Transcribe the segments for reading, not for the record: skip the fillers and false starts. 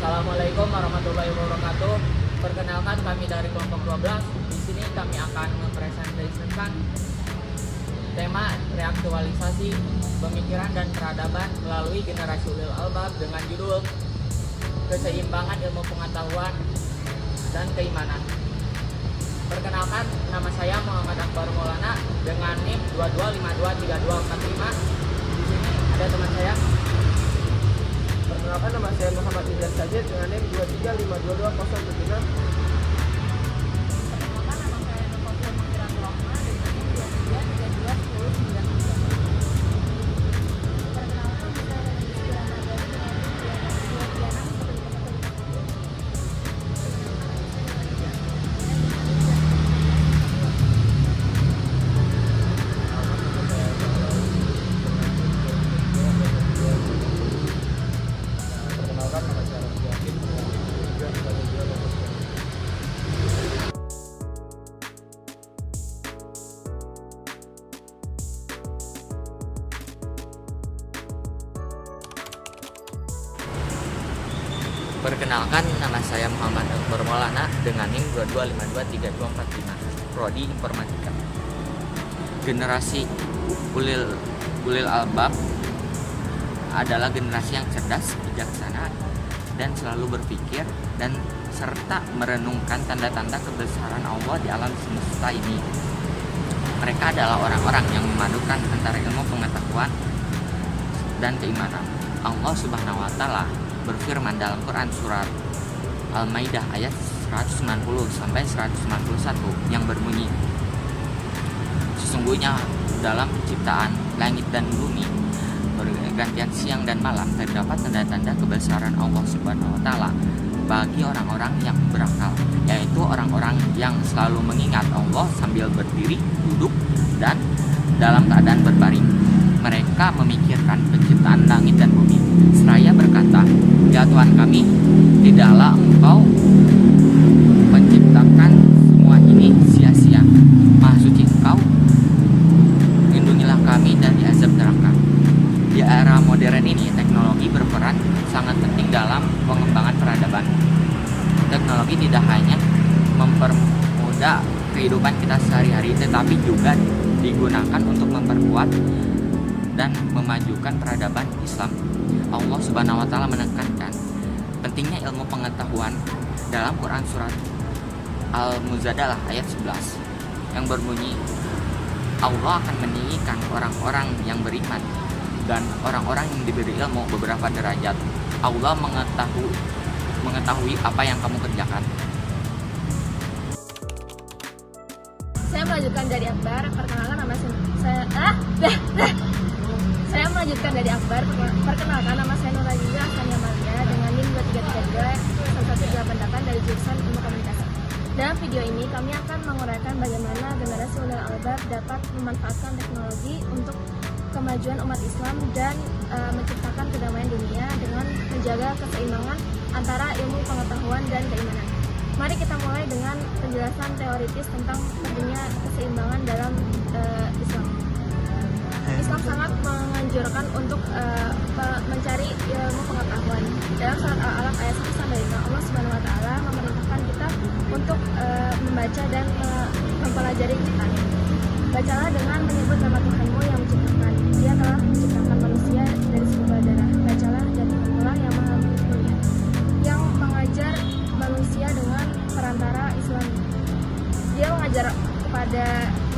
Assalamualaikum warahmatullahi wabarakatuh. Perkenalkan, kami dari kelompok 12. Di sini kami akan mempresentasikan tema reaktualisasi pemikiran dan peradaban melalui generasi ulil albab dengan judul Keseimbangan Ilmu Pengetahuan dan Keimanan. Perkenalkan, nama saya Muhammad Akbar Maulana dengan NIM 22523245. Di sini ada teman saya. Perkenalkan, nama saya Muhammad Idris Sajid dengan NIM 235222076. Perkenalkan, nama saya Nurfatul Mengkiran Rohma dengan NIM 23321093. Perkenalkan, nama saya Rizky Ramadhani dengan NIM 225223245. Perkenalkan, nama saya Muhammad Akbar Maulana dengan NIM 22523245, Prodi Informatika. Generasi ulil albab adalah generasi yang cerdas, bijaksana, dan selalu berpikir dan serta merenungkan tanda-tanda kebesaran Allah di alam semesta ini. Mereka adalah orang-orang yang memadukan antara ilmu pengetahuan dan keimanan. Allah Subhanahu wa Ta'ala berfirman dalam Quran surat Al-Maidah ayat 190 sampai 191 yang berbunyi, sesungguhnya dalam penciptaan langit dan bumi, pergantian siang dan malam, terdapat tanda-tanda kebesaran Allah Subhanahu wa Ta'ala bagi orang-orang yang berakal, yaitu orang-orang yang selalu mengingat Allah sambil berdiri, duduk, dan dalam keadaan berbaring. Mereka memikirkan penciptaan langit dan bumi, seraya berkata, "Ya Tuhan kami, tidaklah Engkau menciptakan semua ini sia-sia. Maha suci Engkau, lindungilah kami dari azab neraka." Di era modern ini, teknologi berperan sangat penting dalam pengembangan peradaban. Teknologi tidak hanya mempermudah kehidupan kita sehari-hari, tetapi juga digunakan untuk memperkuat dan memajukan peradaban Islam. Allah Subhanahu wa Ta'ala menekankan pentingnya ilmu pengetahuan dalam Quran surat Al-Mujadalah ayat 11 yang berbunyi, Allah akan meninggikan orang-orang yang beriman dan orang-orang yang diberi ilmu beberapa derajat. Allah mengetahui apa yang kamu kerjakan. Saya melanjutkan dari Akbar. Perkenalkan, nama saya melanjutkan dari Akbar. Perkenalkan, nama saya Nurajiza Asania Malia dengan NIM 23321188 dari jurusan Ilmu Komunikasi. Dalam video ini kami akan menguraikan bagaimana generasi ulil albab dapat memanfaatkan teknologi untuk kemajuan umat Islam dan menciptakan kedamaian dunia dengan menjaga keseimbangan antara ilmu pengetahuan dan keimanan. Mari kita mulai dengan penjelasan teoritis tentang pentingnya keseimbangan dalam Islam. Islam sangat menganjurkan untuk mencari ilmu pengetahuan. Dalam surat Al-Alaq ayat 1-5, Allah Subhanahu wa Ta'ala memerintahkan kita untuk membaca dan mempelajari kitabnya. Bacalah dengan menyebut nama Tuhanmu yang menciptakan. Dia telah menciptakan manusia dari segumpal darah. Bacalah, dan Tuhanmulah yang Maha Mulia, yang mengajar manusia dengan perantara Islam. Dia mengajar kepada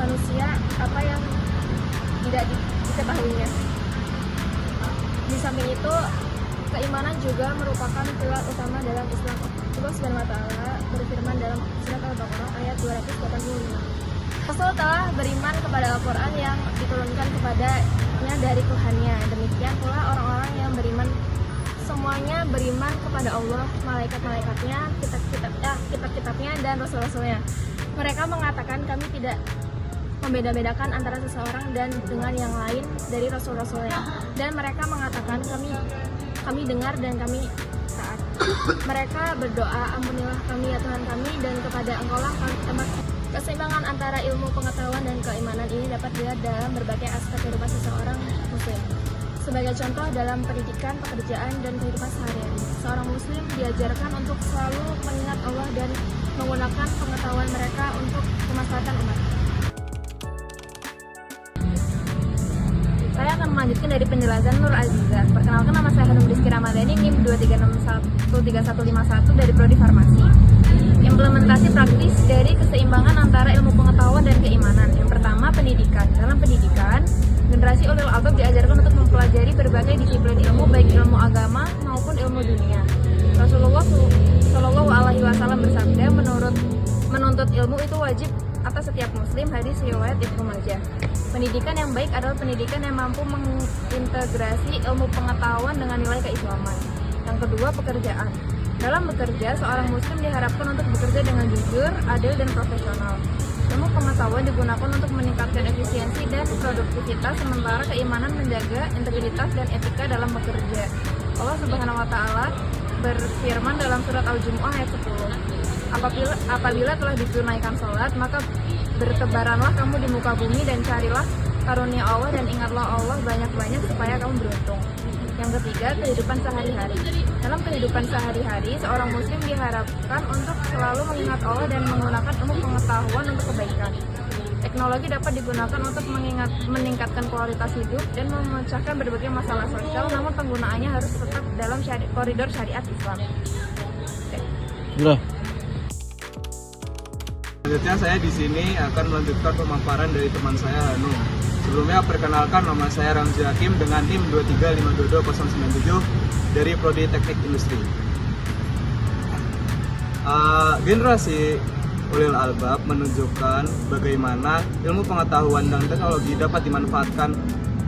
manusia apa yang tidak diketahuinya. Di samping itu, keimanan juga merupakan pilar utama dalam Islam. Allah Subhanahu wa Ta'ala berfirman dalam surat Al-Baqarah ayat 285. Rasul telah beriman kepada Al-Quran yang diturunkan kepadanya dari Tuhannya. Demikian pula orang-orang yang beriman, semuanya beriman kepada Allah, malaikat-malaikatnya, kitab-kitabnya, dan rasul-rasulnya. Mereka mengatakan, kami tidak membeda-bedakan antara seseorang dan dengan yang lain dari rasul-rasulnya. Dan mereka mengatakan, kami dengar dan kami taat. Mereka berdoa, ampunilah kami ya Tuhan kami, dan kepada Engkau-lah kami tembak. Keseimbangan antara ilmu pengetahuan dan keimanan ini dapat dilihat dalam berbagai aspek kehidupan seseorang muslim. Sebagai contoh dalam pendidikan, pekerjaan, dan kehidupan sehari-hari, seorang muslim diajarkan untuk selalu mengingat Allah dan menggunakan pengetahuan mereka untuk kemaslahatan umat. Saya akan melanjutkan dari penjelasan Nur Azizah. Perkenalkan, nama saya Hanum Rizky Ramadhani, NIM 2361351 dari Prodi Farmasi. Implementasi praktis dari keseimbangan antara ilmu pengetahuan dan keimanan. Yang pertama, pendidikan. Dalam pendidikan, generasi ulil albab diajarkan untuk mempelajari berbagai disiplin ilmu, baik ilmu agama maupun ilmu dunia. Rasulullah SAW bersabda, menuntut ilmu itu wajib atas setiap muslim, hadis riwayat Ibnu Majah. Pendidikan yang baik adalah pendidikan yang mampu mengintegrasi ilmu pengetahuan dengan nilai keislaman. Yang kedua, pekerjaan. Dalam bekerja, seorang muslim diharapkan untuk bekerja dengan jujur, adil, dan profesional. Ilmu pengetahuan digunakan untuk meningkatkan efisiensi dan produktivitas, sementara keimanan menjaga integritas dan etika dalam bekerja. Allah Subhanahu wa Ta'ala berfirman dalam surat Al-Jumu'ah ayat 10. Apabila telah ditunaikan sholat, maka bertebaranlah kamu di muka bumi dan carilah karunia Allah dan ingatlah Allah banyak-banyak supaya kamu beruntung. Yang ketiga, kehidupan sehari-hari. Dalam kehidupan sehari-hari, seorang muslim diharapkan untuk selalu mengingat Allah dan menggunakan ilmu pengetahuan untuk kebaikan. Teknologi dapat digunakan untuk meningkatkan kualitas hidup dan memecahkan berbagai masalah sosial, namun penggunaannya harus tetap dalam koridor syariat Islam. Selanjutnya saya di sini akan melanjutkan pemaparan dari teman saya Hanum. Sebelumnya perkenalkan, nama saya Ramzi Hakim dengan NIM 2352297 dari Prodi Teknik Industri. Generasi ulil albab menunjukkan bagaimana ilmu pengetahuan dan teknologi dapat dimanfaatkan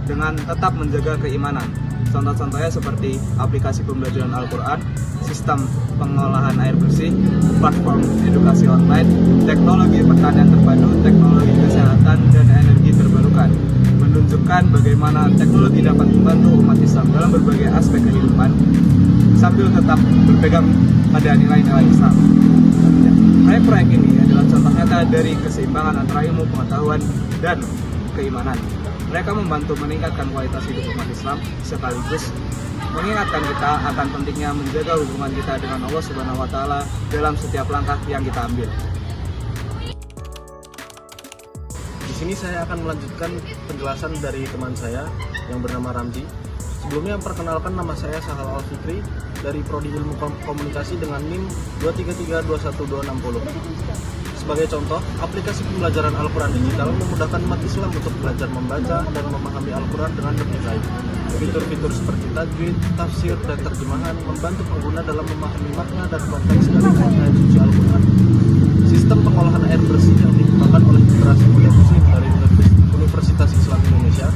dengan tetap menjaga keimanan. Contoh-contohnya seperti aplikasi pembelajaran Al-Quran, sistem pengolahan air bersih, platform edukasi online, teknologi pertanian terpadu, teknologi kesehatan, dan energi terbarukan. Menunjukkan bagaimana teknologi dapat membantu umat Islam dalam berbagai aspek kehidupan, sambil tetap berpegang pada nilai-nilai Islam. Proyek-proyek ini adalah contoh nyata dari keseimbangan antara ilmu pengetahuan dan keimanan. Mereka membantu meningkatkan kualitas hidup umat Islam sekaligus mengingatkan kita akan pentingnya menjaga hubungan kita dengan Allah Subhanahu wa Ta'ala dalam setiap langkah yang kita ambil. Di sini saya akan melanjutkan penjelasan dari teman saya yang bernama Ramzi. Sebelumnya perkenalkan, nama saya Sahal Al-Fikri dari Prodi Ilmu Komunikasi dengan NIM 233216260. Sebagai contoh, aplikasi pembelajaran Al-Quran digital memudahkan umat Islam untuk belajar membaca dan memahami Al-Quran dengan lebih baik. Fitur-fitur seperti tajwid, tafsir, dan terjemahan membantu pengguna dalam memahami makna dan konteks dari ayat suci Al-Quran. Sistem pengolahan air bersih yang dikembangkan oleh Federasi Mulia Muslim dari Universitas Islam Indonesia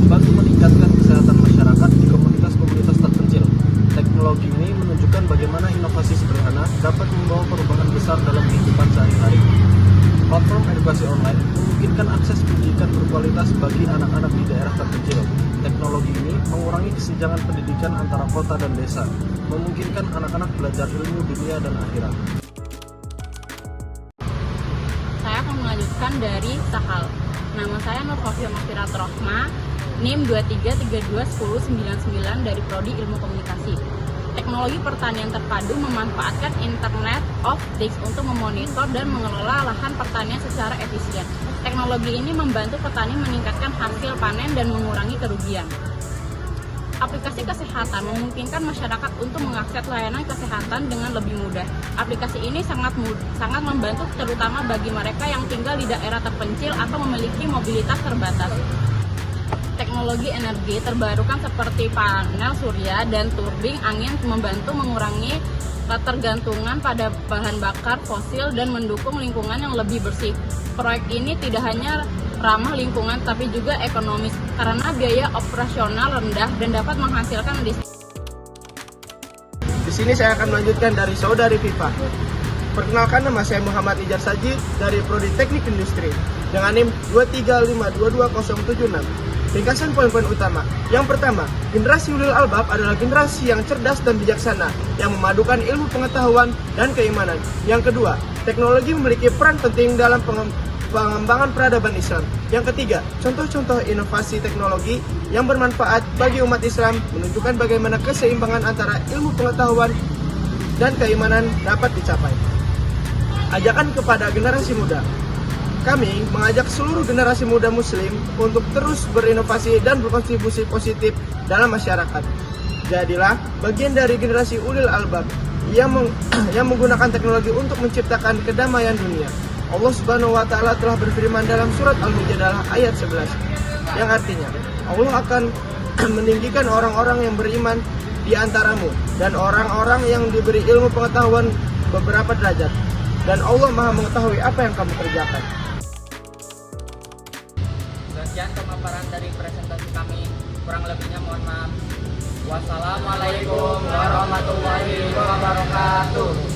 membantu meningkatkan kesehatan masyarakat di komunitas-komunitas terpencil. Teknologi ini menunjukkan bagaimana inovasi sederhana dapat membawa perubahan besar dalam kehidupan sehari-hari. Platform edukasi online memungkinkan akses pendidikan berkualitas bagi anak-anak di daerah terpencil. Teknologi ini mengurangi kesenjangan pendidikan antara kota dan desa, memungkinkan anak-anak belajar ilmu dunia dan akhirat. Saya akan melanjutkan dari Sahal. Nama saya Nur Khofia Mafirat Rohma, NIM 2332199 dari Prodi Ilmu Komunikasi. Teknologi pertanian terpadu memanfaatkan Internet of Things untuk memonitor dan mengelola lahan pertanian secara efisien. Teknologi ini membantu petani meningkatkan hasil panen dan mengurangi kerugian. Aplikasi kesehatan memungkinkan masyarakat untuk mengakses layanan kesehatan dengan lebih mudah. Aplikasi ini sangat membantu terutama bagi mereka yang tinggal di daerah terpencil atau memiliki mobilitas terbatas. Teknologi energi terbarukan seperti panel surya dan turbin angin membantu mengurangi ketergantungan pada bahan bakar fosil dan mendukung lingkungan yang lebih bersih. Proyek ini tidak hanya ramah lingkungan tapi juga ekonomis karena biaya operasional rendah dan dapat menghasilkan Di sini saya akan melanjutkan dari saudari Viva. Perkenalkan, nama saya Muhammad Ijar Sajid dari Prodi Teknik Industri dengan NIM 235222076. Ringkasan poin-poin utama. Yang pertama, generasi ulil albab adalah generasi yang cerdas dan bijaksana yang memadukan ilmu pengetahuan dan keimanan. Yang kedua, teknologi memiliki peran penting dalam pengembangan peradaban Islam. Yang ketiga, contoh-contoh inovasi teknologi yang bermanfaat bagi umat Islam menunjukkan bagaimana keseimbangan antara ilmu pengetahuan dan keimanan dapat dicapai. Ajakan kepada generasi muda. Kami mengajak seluruh generasi muda muslim untuk terus berinovasi dan berkontribusi positif dalam masyarakat. Jadilah bagian dari generasi ulil albab yang menggunakan teknologi untuk menciptakan kedamaian dunia. Allah Subhanahu wa taala telah berfirman dalam surat Al-Mujadalah ayat 11 yang artinya Allah akan meninggikan orang-orang yang beriman di antaramu dan orang-orang yang diberi ilmu pengetahuan beberapa derajat, dan Allah Maha mengetahui apa yang kamu kerjakan. Sekian pemaparan dari presentasi kami. Kurang lebihnya mohon maaf. Wassalamualaikum warahmatullahi wabarakatuh.